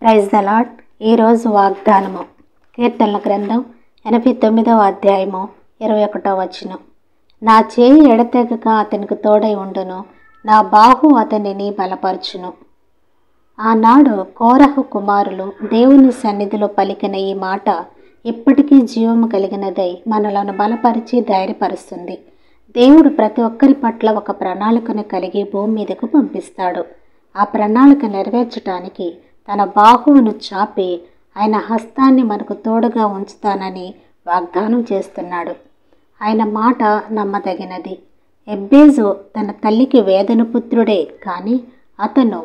Praise the lord. ఈరోజు వాగ్దానము కీర్తనల గ్రంథం 89వ అధ్యాయము 21వ వచనం. నా చేయి ఎడతెగక అతనికి తోడై ఉండును, నా బాహు అతనిని బలపరచును. ఆనాడు కోరహు కుమారులు దేవుని సన్నిధిలో పలికిన ఈ మాట ఇప్పటికీ జీవము కలిగినదై మనలను బలపరిచి ధైర్యపరుస్తుంది. దేవుడు ప్రతి ఒక్కరి పట్ల ఒక ప్రణాళికను కలిగి భూమి మీదకు పంపిస్తాడు. ఆ ప్రణాళిక నెరవేర్చడానికి తన బాహువును చాపి ఆయన హస్తాన్ని మనకు తోడుగా ఉంచుతానని వాగ్దానం చేస్తున్నాడు. ఆయన మాట నమ్మదగినది. ఎబ్బేజు తన తల్లికి వేదన పుత్రుడే, కానీ అతను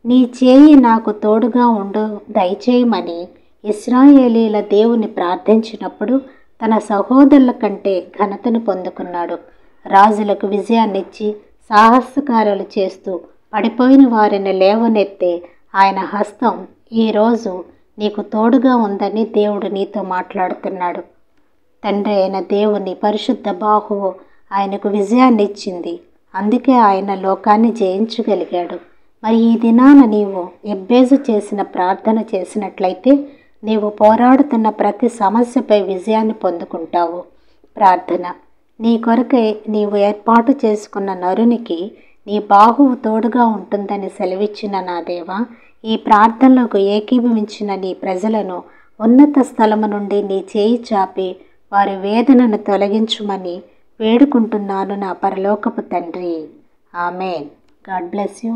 నీ చేయి నాకు తోడుగా ఉండు దయచేయమని ఇశ్రాయేలీల దేవుని ప్రార్థించినప్పుడు తన సహోదరుల కంటే ఘనతను పొందుకున్నాడు. రాజులకు విజయాన్నిచ్చి సాహసకార్యాలు చేస్తూ పడిపోయిన వారిని లేవనెత్తే ఆయన హస్తం ఈరోజు నీకు తోడుగా ఉందని దేవుడు నీతో మాట్లాడుతున్నాడు. తండ్రి అయిన దేవుని పరిశుద్ధ బాహువు ఆయనకు విజయాన్ని ఇచ్చింది. అందుకే ఆయన లోకాన్ని జయించగలిగాడు. మరి ఈ దినాన నీవు ఎబ్బేజు చేసిన ప్రార్థన చేసినట్లయితే నీవు పోరాడుతున్న ప్రతి సమస్యపై విజయాన్ని పొందుకుంటావు. ప్రార్థన. నీ కొరకై నీవు ఏర్పాటు చేసుకున్న నరునికి నీ బాహువు తోడుగా ఉంటుందని సెలవిచ్చిన నా దేవా, ఈ ప్రార్థనలకు ఏకీభవించిన నీ ప్రజలను ఉన్నత స్థలము నుండి నీ చేయి చాపి వారి వేదనను తొలగించుమని వేడుకుంటున్నాను నా పరలోకపు తండ్రి. ఆమేన్. God bless you.